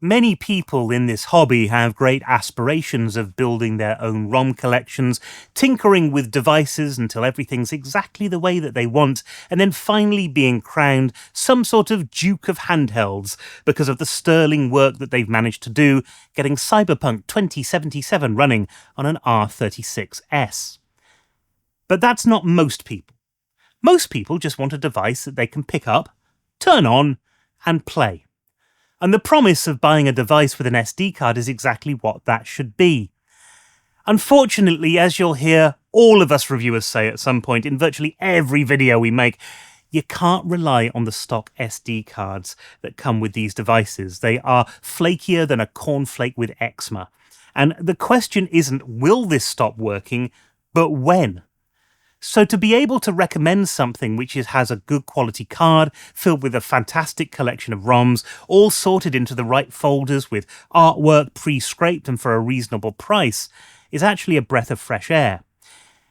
Many people in this hobby have great aspirations of building their own ROM collections, tinkering with devices until everything's exactly the way that they want, and then finally being crowned some sort of Duke of Handhelds because of the sterling work that they've managed to do, getting Cyberpunk 2077 running on an R36S. But that's not most people. Most people just want a device that they can pick up, turn on, and play. And the promise of buying a device with an SD card is exactly what that should be. Unfortunately, as you'll hear all of us reviewers say at some point in virtually every video we make, you can't rely on the stock SD cards that come with these devices. They are flakier than a cornflake with eczema. And the question isn't, will this stop working, but when? So to be able to recommend something which has a good quality card, filled with a fantastic collection of ROMs, all sorted into the right folders with artwork pre-scraped and for a reasonable price, is actually a breath of fresh air.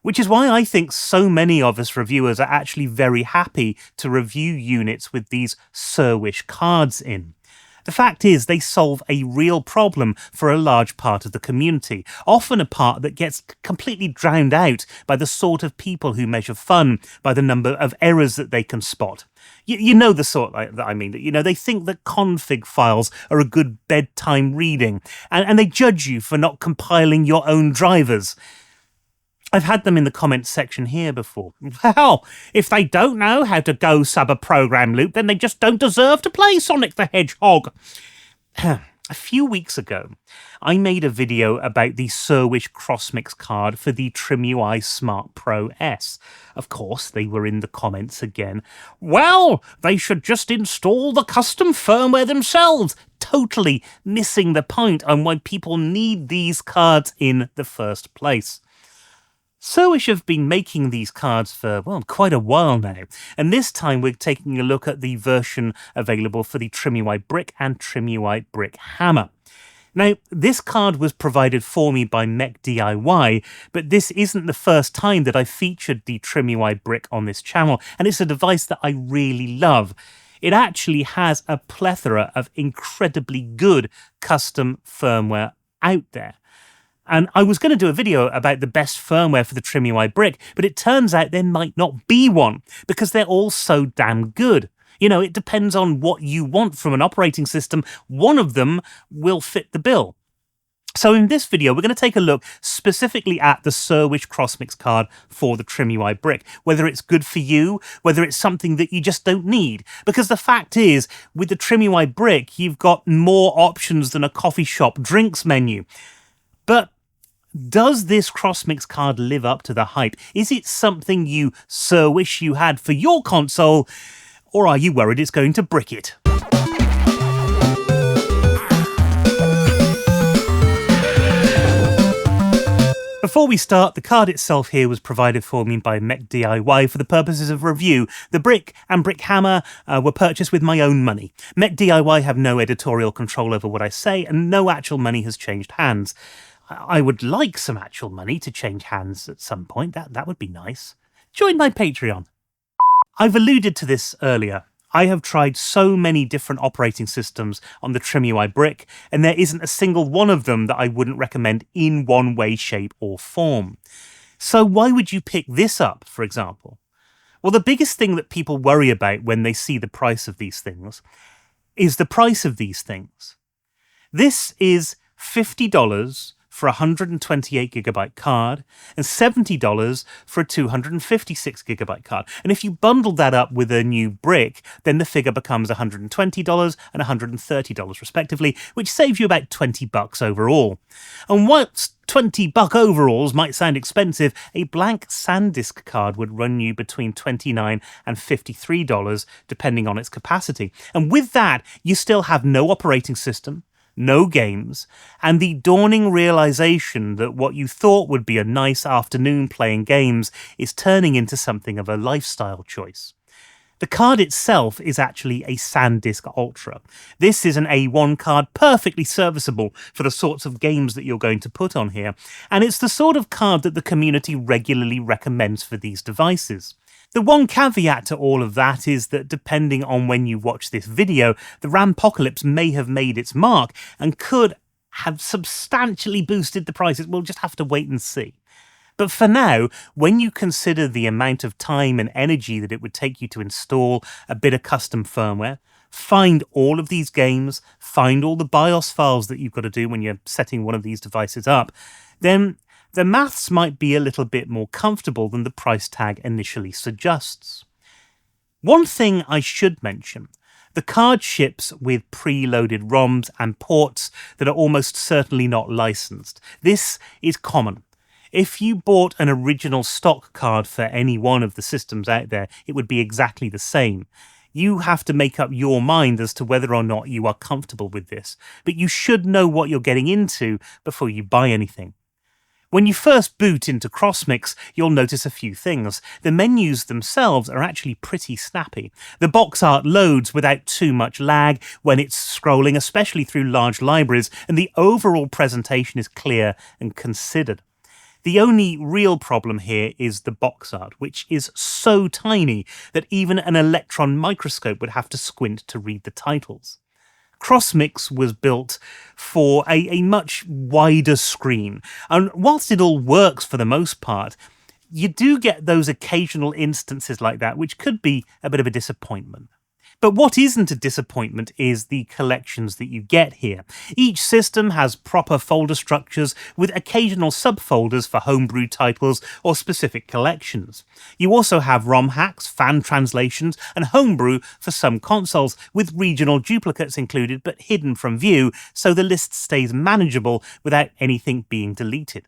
Which is why I think so many of us reviewers are actually very happy to review units with these Sirwish cards in. The fact is, they solve a real problem for a large part of the community, often a part that gets completely drowned out by the sort of people who measure fun by the number of errors that they can spot. You know the sort that I mean, they think that config files are a good bedtime reading, and they judge you for not compiling your own drivers. I've had them in the comments section here before. Well, if they don't know how to go sub a program loop, then they just don't deserve to play Sonic the Hedgehog. A few weeks ago, I made a video about the Surwish Crossmix card for the TrimUI Smart Pro S. Of course, they were in the comments again. Well, they should just install the custom firmware themselves, totally missing the point on why people need these cards in the first place. Surwish have been making these cards for, quite a while now, and this time we're taking a look at the version available for the TrimUI Brick and TrimUI Brick Hammer. Now, this card was provided for me by MechDIY, but this isn't the first time that I've featured the TrimUI Brick on this channel, and it's a device that I really love. It actually has a plethora of incredibly good custom firmware out there. And I was going to do a video about the best firmware for the TrimUI Brick, but it turns out there might not be one, because they're all so damn good. It depends on what you want from an operating system. One of them will fit the bill. So in this video, we're going to take a look specifically at the Sirwish Crossmix card for the TrimUI Brick, whether it's good for you, whether it's something that you just don't need. Because the fact is, with the TrimUI Brick, you've got more options than a coffee shop drinks menu. But does this Crossmix card live up to the hype? Is it something you wish you had for your console, or are you worried it's going to brick it? Before we start, the card itself here was provided for me by MechDIY for the purposes of review. The Brick and Brick Hammer were purchased with my own money. MechDIY have no editorial control over what I say, and no actual money has changed hands. I would like some actual money to change hands at some point. That would be nice. Join my Patreon. I've alluded to this earlier. I have tried so many different operating systems on the TrimUI Brick, and there isn't a single one of them that I wouldn't recommend in one way, shape, or form. So why would you pick this up, for example? Well, the biggest thing that people worry about when they see the price of these things is the price of these things. This is $50 for a 128GB card and $70 for a 256GB card. And if you bundle that up with a new brick, then the figure becomes $120 and $130 respectively, which saves you about $20 overall. And whilst $20 overalls might sound expensive, a blank SanDisk card would run you between $29 and $53, depending on its capacity. And with that, you still have no operating system, no games, and the dawning realization that what you thought would be a nice afternoon playing games is turning into something of a lifestyle choice. The card itself is actually a SanDisk Ultra. This is an A1 card, perfectly serviceable for the sorts of games that you're going to put on here, and it's the sort of card that the community regularly recommends for these devices. The one caveat to all of that is that depending on when you watch this video, the Rampocalypse may have made its mark and could have substantially boosted the prices. We'll just have to wait and see. But for now, when you consider the amount of time and energy that it would take you to install a bit of custom firmware, find all of these games, find all the BIOS files that you've got to do when you're setting one of these devices up, then the maths might be a little bit more comfortable than the price tag initially suggests. One thing I should mention, the card ships with preloaded ROMs and ports that are almost certainly not licensed. This is common. If you bought an original stock card for any one of the systems out there, it would be exactly the same. You have to make up your mind as to whether or not you are comfortable with this, but you should know what you're getting into before you buy anything. When you first boot into Crossmix, you'll notice a few things. The menus themselves are actually pretty snappy. The box art loads without too much lag when it's scrolling, especially through large libraries, and the overall presentation is clear and considered. The only real problem here is the box art, which is so tiny that even an electron microscope would have to squint to read the titles. Crossmix was built for a much wider screen, and whilst it all works for the most part, you do get those occasional instances like that, which could be a bit of a disappointment. But what isn't a disappointment is the collections that you get here. Each system has proper folder structures with occasional subfolders for homebrew titles or specific collections. You also have ROM hacks, fan translations, and homebrew for some consoles, with regional duplicates included but hidden from view, so the list stays manageable without anything being deleted.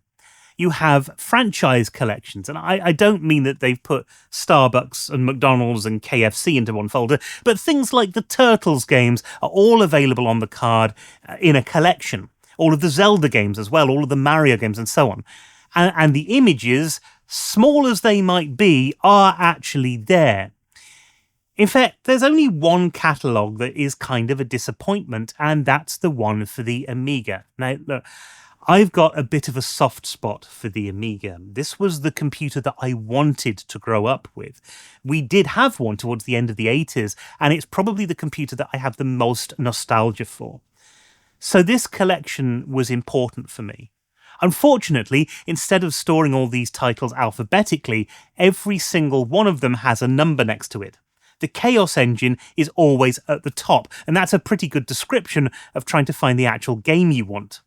You have franchise collections, and I don't mean that they've put Starbucks and McDonald's and KFC into one folder, but things like the Turtles games are all available on the card in a collection. All of the Zelda games as well, all of the Mario games and so on. And the images, small as they might be, are actually there. In fact, there's only one catalogue that is kind of a disappointment, and that's the one for the Amiga. Now, look, I've got a bit of a soft spot for the Amiga. This was the computer that I wanted to grow up with. We did have one towards the end of the 80s, and it's probably the computer that I have the most nostalgia for. So this collection was important for me. Unfortunately, instead of storing all these titles alphabetically, every single one of them has a number next to it. The Chaos engine is always at the top, and that's a pretty good description of trying to find the actual game you want.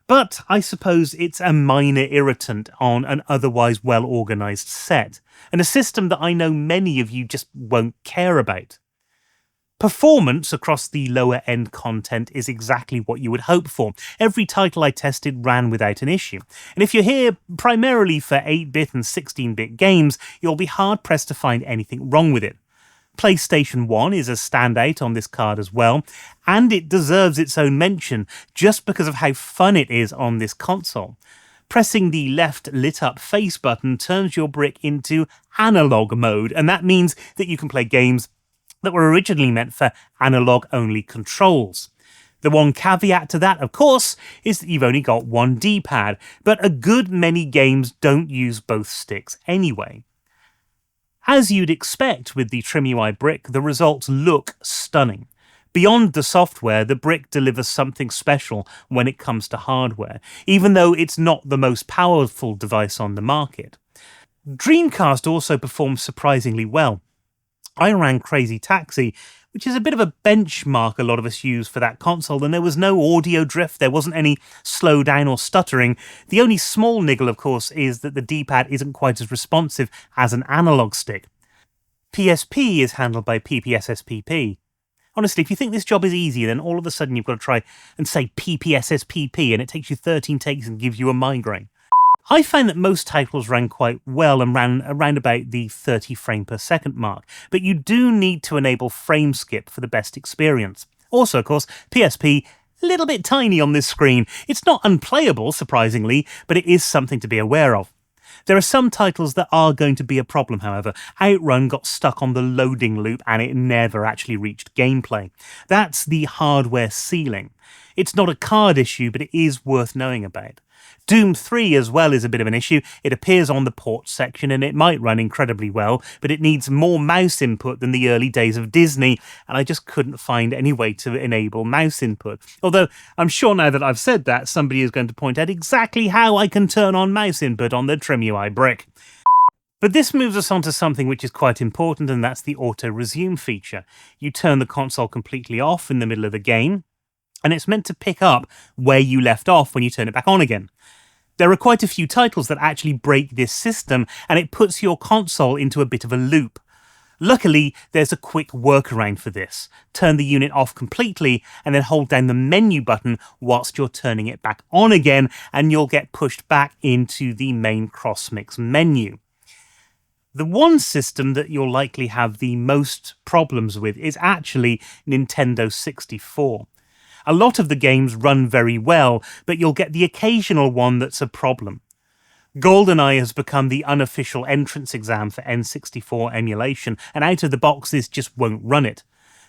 But I suppose it's a minor irritant on an otherwise well-organised set, and a system that I know many of you just won't care about. Performance across the lower-end content is exactly what you would hope for. Every title I tested ran without an issue. And if you're here primarily for 8-bit and 16-bit games, you'll be hard-pressed to find anything wrong with it. PlayStation 1 is a standout on this card as well, and it deserves its own mention just because of how fun it is on this console. Pressing the left lit-up face button turns your brick into analog mode, and that means that you can play games that were originally meant for analog-only controls. The one caveat to that, of course, is that you've only got one D-pad, but a good many games don't use both sticks anyway. As you'd expect with the TrimUI Brick, the results look stunning. Beyond the software, the Brick delivers something special when it comes to hardware, even though it's not the most powerful device on the market. Dreamcast also performs surprisingly well. I ran Crazy Taxi, which is a bit of a benchmark a lot of us use for that console, and there was no audio drift, there wasn't any slowdown or stuttering. The only small niggle, of course, is that the D-pad isn't quite as responsive as an analog stick. PSP is handled by PPSSPP. Honestly, if you think this job is easy, then all of a sudden you've got to try and say PPSSPP, and it takes you 13 takes and gives you a migraine. I found that most titles ran quite well and ran around about the 30 frame per second mark, but you do need to enable frame skip for the best experience. Also, of course, PSP, a little bit tiny on this screen. It's not unplayable, surprisingly, but it is something to be aware of. There are some titles that are going to be a problem, however. Outrun got stuck on the loading loop and it never actually reached gameplay. That's the hardware ceiling. It's not a card issue, but it is worth knowing about. Doom 3 as well is a bit of an issue. It appears on the ports section and it might run incredibly well, but it needs more mouse input than the early days of Disney, and I just couldn't find any way to enable mouse input. Although I'm sure now that I've said that, somebody is going to point out exactly how I can turn on mouse input on the TrimUI Brick. But this moves us on to something which is quite important, and that's the auto-resume feature. You turn the console completely off in the middle of the game, and it's meant to pick up where you left off when you turn it back on again. There are quite a few titles that actually break this system, and it puts your console into a bit of a loop. Luckily, there's a quick workaround for this. Turn the unit off completely, and then hold down the menu button whilst you're turning it back on again, and you'll get pushed back into the main Crossmix menu. The one system that you'll likely have the most problems with is actually Nintendo 64. A lot of the games run very well, but you'll get the occasional one that's a problem. GoldenEye has become the unofficial entrance exam for N64 emulation, and out of the box this just won't run it.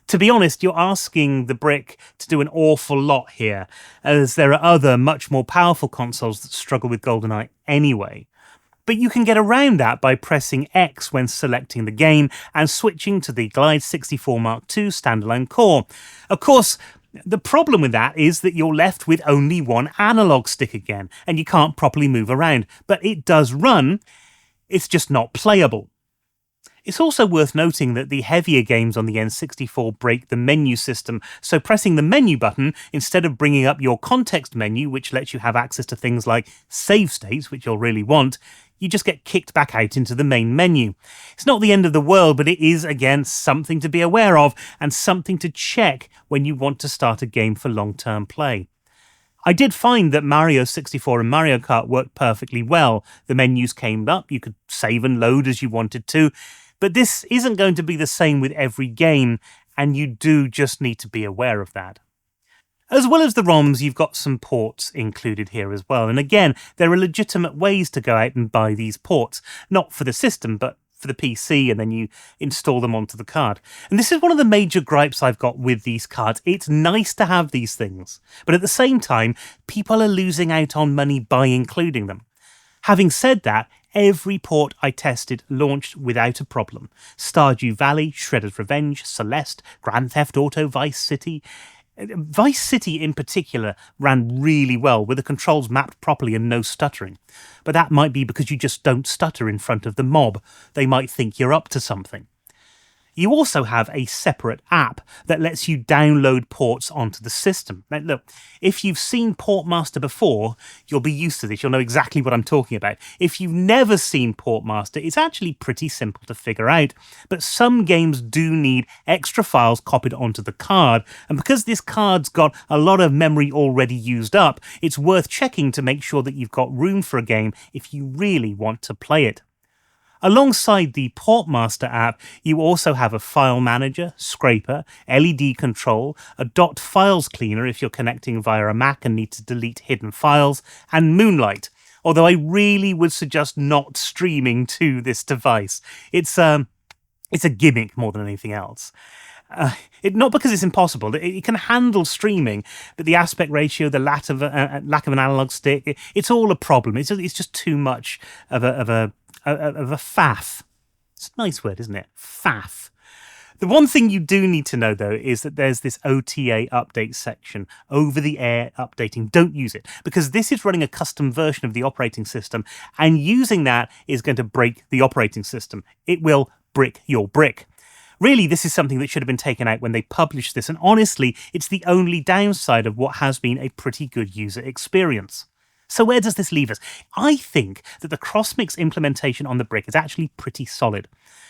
To be honest, you're asking the Brick to do an awful lot here, as there are other much more powerful consoles that struggle with GoldenEye anyway. But you can get around that by pressing X when selecting the game and switching to the Glide 64 Mark II standalone core. Of course, the problem with that is that you're left with only one analog stick again, and you can't properly move around. But it does run, it's just not playable. It's also worth noting that the heavier games on the N64 break the menu system, so pressing the menu button, instead of bringing up your context menu, which lets you have access to things like save states, which you'll really want, you just get kicked back out into the main menu. It's not the end of the world, but it is, again, something to be aware of and something to check when you want to start a game for long-term play. I did find that Mario 64 and Mario Kart worked perfectly well. The menus came up, you could save and load as you wanted to, but this isn't going to be the same with every game, and you do just need to be aware of that. As well as the ROMs, you've got some ports included here as well. And again, there are legitimate ways to go out and buy these ports, not for the system, but for the PC, and then you install them onto the card. And this is one of the major gripes I've got with these cards. It's nice to have these things, but at the same time, people are losing out on money by including them. Having said that, every port I tested launched without a problem. Stardew Valley, Shredder's Revenge, Celeste, Grand Theft Auto, Vice City. Vice City in particular ran really well, with the controls mapped properly and no stuttering. But that might be because you just don't stutter in front of the mob. They might think you're up to something. You also have a separate app that lets you download ports onto the system. Now, look, if you've seen PortMaster before, you'll be used to this. You'll know exactly what I'm talking about. If you've never seen PortMaster, it's actually pretty simple to figure out. But some games do need extra files copied onto the card. And because this card's got a lot of memory already used up, it's worth checking to make sure that you've got room for a game if you really want to play it. Alongside the PortMaster app, you also have a file manager, scraper, LED control, a dot files cleaner if you're connecting via a Mac and need to delete hidden files, and Moonlight, although I really would suggest not streaming to this device. It's a gimmick more than anything else. Not because it's impossible. It can handle streaming, but the aspect ratio, the lack of an analog stick, it's all a problem. It's just too much of a faff. It's a nice word, isn't it? Faff. The one thing you do need to know, though, is that there's this OTA update section, over-the-air updating. Don't use it, because this is running a custom version of the operating system, and using that is going to break the operating system. It will brick your brick. Really, this is something that should have been taken out when they published this, and honestly, it's the only downside of what has been a pretty good user experience. So where does this leave us? I think that the Crossmix implementation on the Brick is actually pretty solid.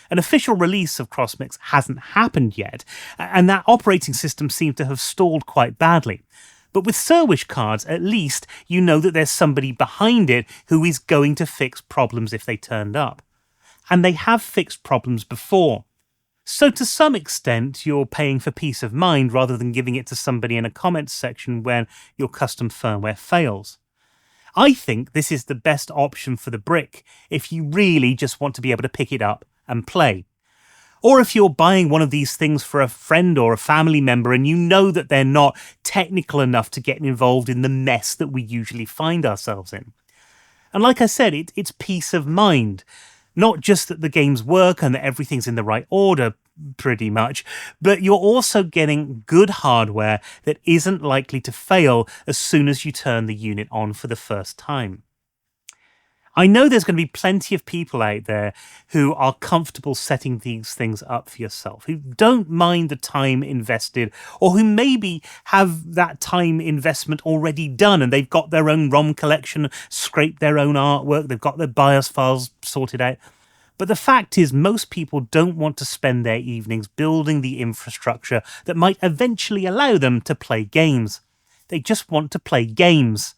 An official release of Crossmix hasn't happened yet, and that operating system seemed to have stalled quite badly. But with Surwish cards, at least you know that there's somebody behind it who is going to fix problems if they turned up. And they have fixed problems before. So to some extent, you're paying for peace of mind rather than giving it to somebody in a comments section when your custom firmware fails. I think this is the best option for the Brick if you really just want to be able to pick it up and play. Or if you're buying one of these things for a friend or a family member and you know that they're not technical enough to get involved in the mess that we usually find ourselves in. And like I said, it's peace of mind. Not just that the games work and that everything's in the right order, pretty much, but you're also getting good hardware that isn't likely to fail as soon as you turn the unit on for the first time. I know there's going to be plenty of people out there who are comfortable setting these things up for yourself, who don't mind the time invested, or who maybe have that time investment already done and they've got their own ROM collection, scraped their own artwork, they've got their BIOS files sorted out. But the fact is, most people don't want to spend their evenings building the infrastructure that might eventually allow them to play games. They just want to play games.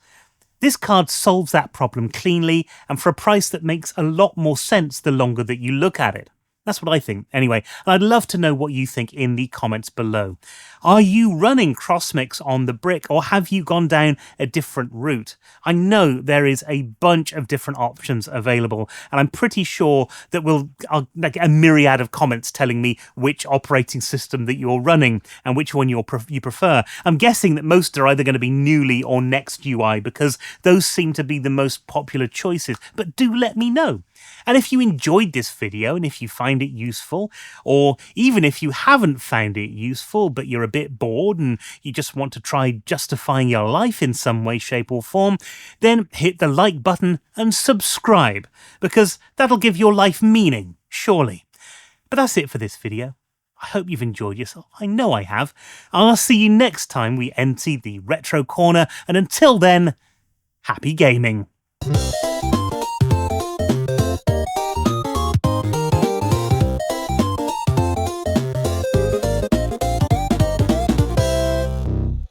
This card solves that problem cleanly and for a price that makes a lot more sense the longer that you look at it. That's what I think, anyway, and I'd love to know what you think in the comments below. Are you running Crossmix on the Brick, or have you gone down a different route? I know there is a bunch of different options available, and I'm pretty sure that I'll get a myriad of comments telling me which operating system that you're running and which one you prefer. I'm guessing that most are either going to be Newly or NextUI, because those seem to be the most popular choices, but do let me know. And if you enjoyed this video and if you find it useful, or even if you haven't found it useful but you're a bit bored and you just want to try justifying your life in some way, shape or form, then hit the like button and subscribe, because that'll give your life meaning, surely. But that's it for this video. I hope you've enjoyed yourself. I know I have. I'll see you next time we empty the Retro Corner, and until then, happy gaming.